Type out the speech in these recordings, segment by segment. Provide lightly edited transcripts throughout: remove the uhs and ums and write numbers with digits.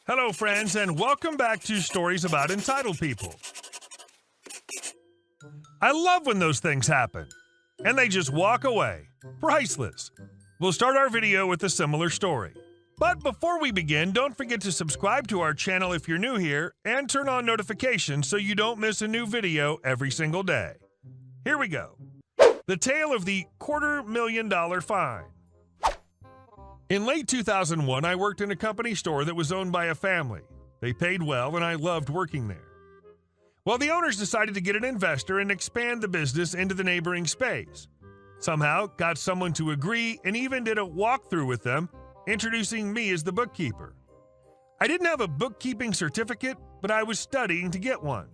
Hello, friends, and welcome back to Stories About Entitled People. I love when those things happen, and they just walk away. Priceless. We'll start our video with a similar story. But before we begin, don't forget to subscribe to our channel if you're new here, and turn on notifications so you don't miss a new video every single day. Here we go. The tale of the $250,000 fine. In late 2001, I worked in a company store that was owned by a family. They paid well, and I loved working there. Well, the owners decided to get an investor and expand the business into the neighboring space. Somehow, got someone to agree and even did a walkthrough with them, introducing me as the bookkeeper. I didn't have a bookkeeping certificate, but I was studying to get one.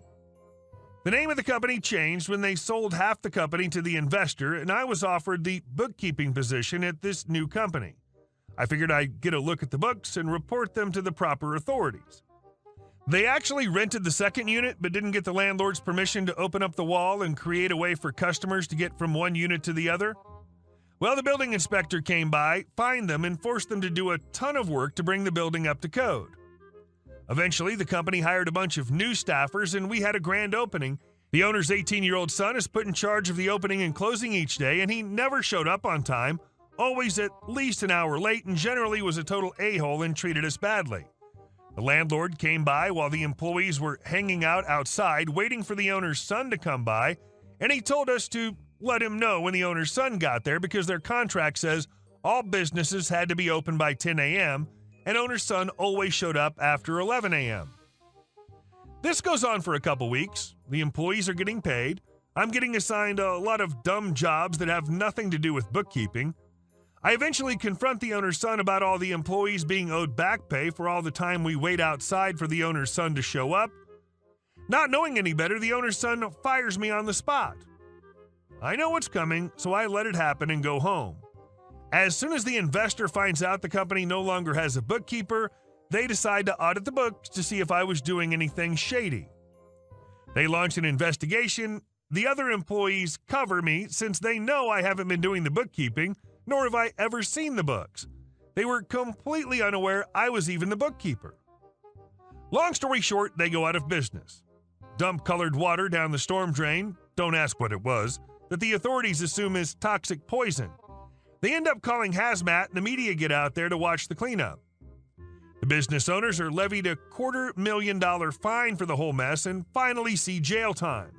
The name of the company changed when they sold half the company to the investor, and I was offered the bookkeeping position at this new company. I figured I'd get a look at the books and report them to the proper authorities. They actually rented the second unit but didn't get the landlord's permission to open up the wall and create a way for customers to get from one unit to the other. Well, the building inspector came by, fined them, and forced them to do a ton of work to bring the building up to code. Eventually, the company hired a bunch of new staffers and we had a grand opening. The owner's 18-year-old son is put in charge of the opening and closing each day, and he never showed up on time, always at least an hour late, and generally was a total a-hole and treated us badly. The landlord came by while the employees were hanging out outside waiting for the owner's son to come by, and he told us to let him know when the owner's son got there because their contract says all businesses had to be open by 10 a.m., and owner's son always showed up after 11 a.m. This goes on for a couple weeks. The employees are getting paid. I'm getting assigned a lot of dumb jobs that have nothing to do with bookkeeping. I eventually confront the owner's son about all the employees being owed back pay for all the time we wait outside for the owner's son to show up. Not knowing any better, the owner's son fires me on the spot. I know what's coming, so I let it happen and go home. As soon as the investor finds out the company no longer has a bookkeeper, they decide to audit the books to see if I was doing anything shady. They launch an investigation. The other employees cover me since they know I haven't been doing the bookkeeping, nor have I ever seen the books. They were completely unaware I was even the bookkeeper. Long story short, they go out of business. Dump colored water down the storm drain, don't ask what it was, that the authorities assume is toxic poison. They end up calling hazmat and the media get out there to watch the cleanup. The business owners are levied a $250,000 fine for the whole mess and finally see jail time.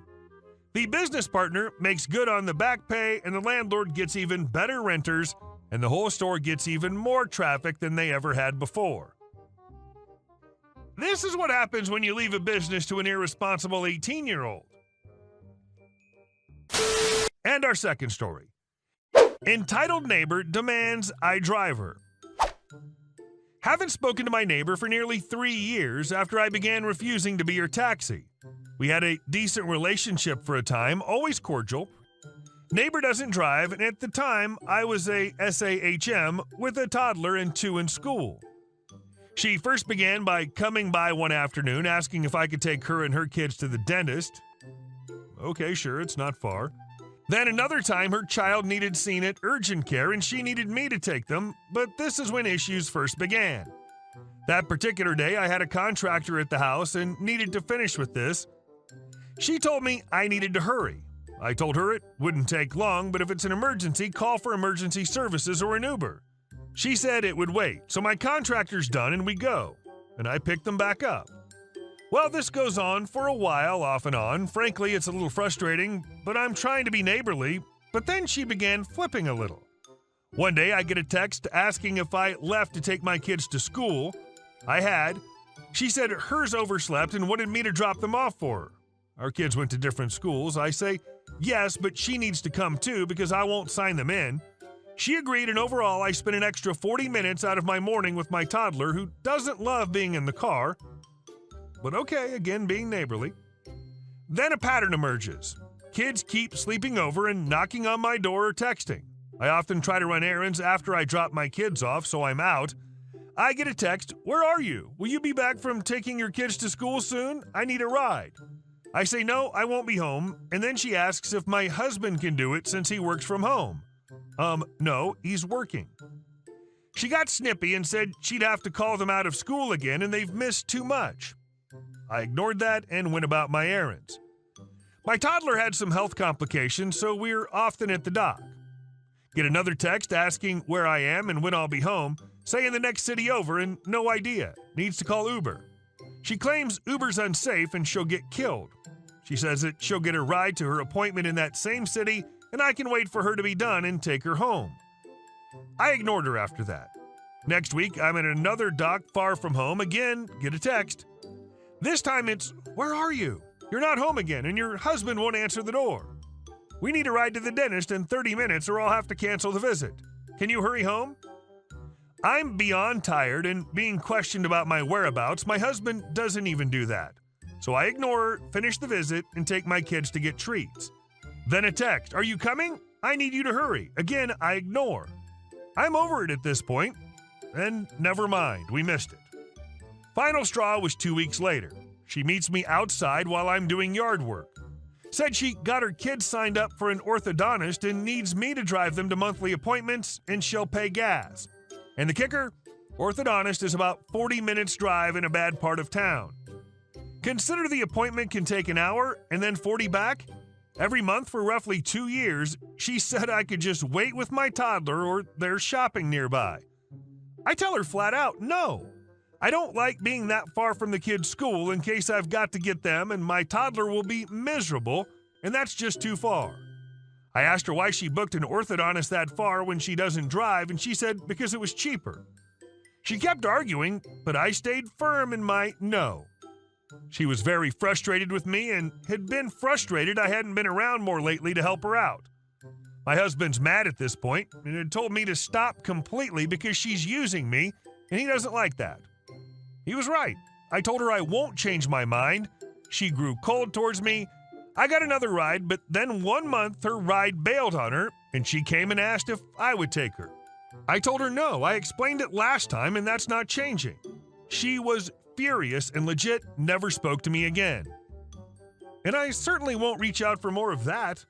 The business partner makes good on the back pay, and the landlord gets even better renters, and the whole store gets even more traffic than they ever had before. This is what happens when you leave a business to an irresponsible 18-year-old. And our second story. Entitled neighbor demands I drive her. Haven't spoken to my neighbor for nearly 3 years after I began refusing to be her taxi. We had a decent relationship for a time, always cordial. Neighbor doesn't drive, and at the time, I was a SAHM with a toddler and 2 in school. She first began by coming by one afternoon asking if I could take her and her kids to the dentist. Okay, sure, it's not far. Then another time, her child needed seen at urgent care and she needed me to take them, but this is when issues first began. That particular day, I had a contractor at the house and needed to finish with this. She told me I needed to hurry. I told her it wouldn't take long, but if it's an emergency, call for emergency services or an Uber. She said it would wait, so my contractor's done and we go, and I pick them back up. Well, this goes on for a while, off and on. Frankly, it's a little frustrating, but I'm trying to be neighborly, but then she began flipping a little. One day, I get a text asking if I left to take my kids to school. I had. She said hers overslept and wanted me to drop them off for her. Our kids went to different schools. I say, yes, but she needs to come too because I won't sign them in. She agreed, and overall, I spent an extra 40 minutes out of my morning with my toddler who doesn't love being in the car. But okay, again, being neighborly. Then a pattern emerges. Kids keep sleeping over and knocking on my door or texting. I often try to run errands after I drop my kids off, so I'm out. I get a text, "Where are you? Will you be back from taking your kids to school soon? I need a ride." I say, "No, I won't be home," and then she asks if my husband can do it since he works from home. No, he's working. She got snippy and said she'd have to call them out of school again and they've missed too much. I ignored that and went about my errands. My toddler had some health complications, so we're often at the dock. Get another text asking where I am and when I'll be home, saying the next city over and no idea, needs to call Uber. She claims Uber's unsafe and she'll get killed. She says that she'll get a ride to her appointment in that same city and I can wait for her to be done and take her home. I ignored her after that. Next week, I'm at another dock far from home. Again, get a text. This time it's, where are you? You're not home again and your husband won't answer the door. We need a ride to the dentist in 30 minutes or I'll have to cancel the visit. Can you hurry home? I'm beyond tired and being questioned about my whereabouts. My husband doesn't even do that. So I ignore her, finish the visit, and take my kids to get treats. Then a text, are you coming? I need you to hurry. Again, I ignore. I'm over it at this point. And never mind, we missed it. Final straw was 2 weeks later. She meets me outside while I'm doing yard work. Said she got her kids signed up for an orthodontist and needs me to drive them to monthly appointments and she'll pay gas. And the kicker? Orthodontist is about 40 minutes drive in a bad part of town. Consider the appointment can take an hour and then 40 back. Every month for roughly 2 years, she said I could just wait with my toddler or there's shopping nearby. I tell her flat out, no. I don't like being that far from the kids' school in case I've got to get them and my toddler will be miserable, and that's just too far. I asked her why she booked an orthodontist that far when she doesn't drive, and she said because it was cheaper. She kept arguing, but I stayed firm in my no. She was very frustrated with me and had been frustrated I hadn't been around more lately to help her out. My husband's mad at this point and had told me to stop completely because she's using me, and he doesn't like that. He was right. I told her I won't change my mind. She grew cold towards me. I got another ride, but then 1 month her ride bailed on her, and she came and asked if I would take her. I told her no. I explained it last time, and that's not changing. She was furious and legit never spoke to me again. And I certainly won't reach out for more of that.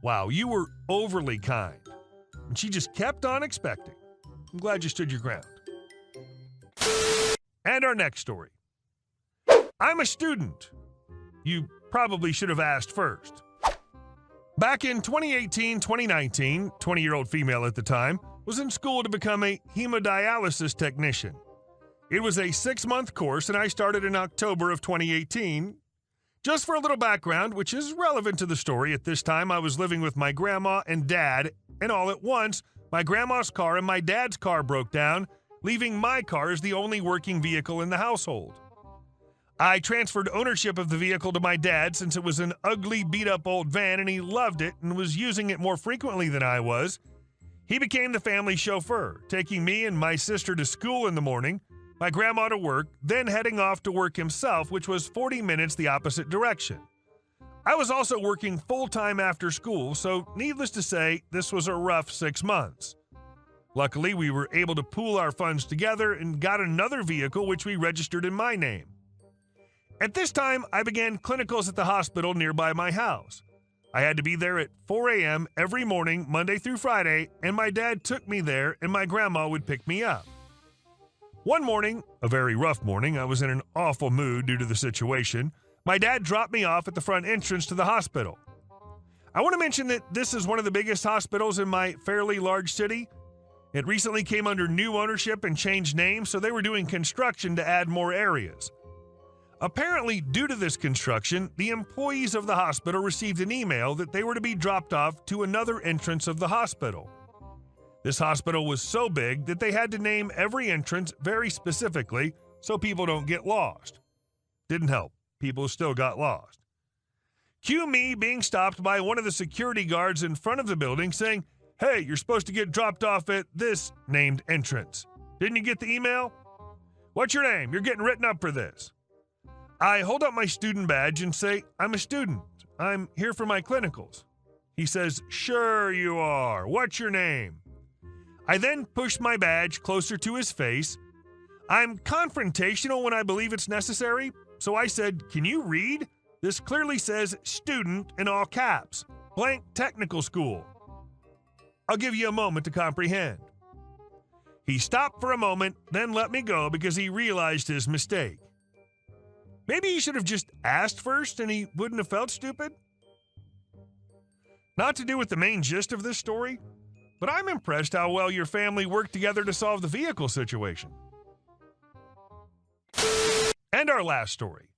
Wow, you were overly kind. And she just kept on expecting. I'm glad you stood your ground. And our next story. I'm a student. You probably should have asked first. Back in 2018-2019, 20-year-old female at the time, was in school to become a hemodialysis technician. It was a 6-month course and I started in October of 2018. Just for a little background, which is relevant to the story, at this time I was living with my grandma and dad, and all at once, my grandma's car and my dad's car broke down, leaving my car as the only working vehicle in the household. I transferred ownership of the vehicle to my dad since it was an ugly, beat-up old van and he loved it and was using it more frequently than I was. He became the family chauffeur, taking me and my sister to school in the morning, my grandma to work, then heading off to work himself, which was 40 minutes the opposite direction. I was also working full-time after school, so needless to say, this was a rough 6 months. Luckily, we were able to pool our funds together and got another vehicle which we registered in my name. At this time, I began clinicals at the hospital nearby my house. I had to be there at 4 a.m. every morning, Monday through Friday, and my dad took me there and my grandma would pick me up. One morning, a very rough morning, I was in an awful mood due to the situation. My dad dropped me off at the front entrance to the hospital. I want to mention that this is one of the biggest hospitals in my fairly large city. It recently came under new ownership and changed names, so they were doing construction to add more areas. Apparently, due to this construction, the employees of the hospital received an email that they were to be dropped off to another entrance of the hospital. This hospital was so big that they had to name every entrance very specifically so people don't get lost. Didn't help. People still got lost. Cue me being stopped by one of the security guards in front of the building saying, "Hey, you're supposed to get dropped off at this named entrance. Didn't you get the email? What's your name? You're getting written up for this." I hold up my student badge and say, "I'm a student. I'm here for my clinicals." He says, "Sure you are. What's your name?" I then push my badge closer to his face. I'm confrontational when I believe it's necessary, so I said, "Can you read? This clearly says student in all caps, blank technical school." "I'll give you a moment to comprehend." He stopped for a moment, then let me go because he realized his mistake. Maybe he should have just asked first and he wouldn't have felt stupid? Not to do with the main gist of this story, but I'm impressed how well your family worked together to solve the vehicle situation. And our last story.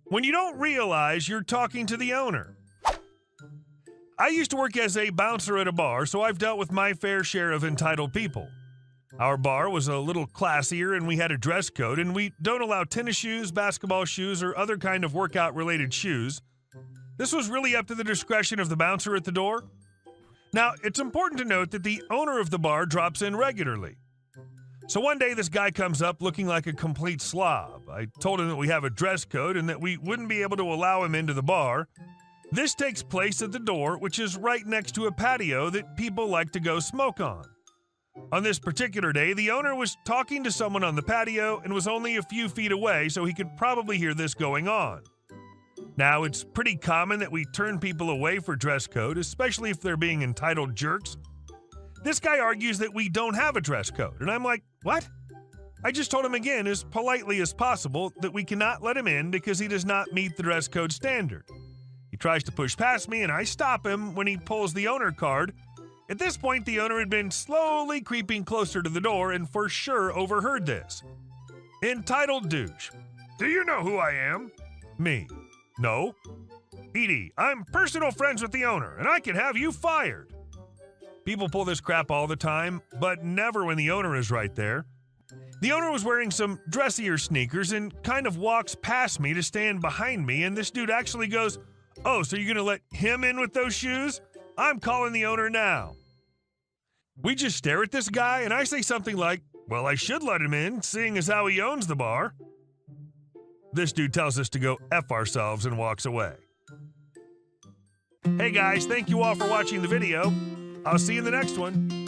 When you don't realize you're talking to the owner. I used to work as a bouncer at a bar, so I've dealt with my fair share of entitled people. Our bar was a little classier and we had a dress code, and we don't allow tennis shoes, basketball shoes, or other kind of workout-related shoes. This was really up to the discretion of the bouncer at the door. Now, it's important to note that the owner of the bar drops in regularly. So one day this guy comes up looking like a complete slob. I told him that we have a dress code and that we wouldn't be able to allow him into the bar. This takes place at the door, which is right next to a patio that people like to go smoke on. On this particular day, the owner was talking to someone on the patio and was only a few feet away, so he could probably hear this going on. Now, it's pretty common that we turn people away for dress code, especially if they're being entitled jerks. This guy argues that we don't have a dress code, and I'm like, what? I just told him again, as politely as possible, that we cannot let him in because he does not meet the dress code standard. He tries to push past me, and I stop him when he pulls the owner card. At this point, the owner had been slowly creeping closer to the door and for sure overheard this. Entitled douche. Do you know who I am? Me. No. Edie, I'm personal friends with the owner, and I can have you fired. People pull this crap all the time, but never when the owner is right there. The owner was wearing some dressier sneakers and kind of walks past me to stand behind me, and this dude actually goes, "Oh, so you're gonna let him in with those shoes? I'm calling the owner now." We just stare at this guy, and I say something like, "Well, I should let him in, seeing as how he owns the bar." This dude tells us to go F ourselves and walks away. Hey guys, thank you all for watching the video. I'll see you in the next one.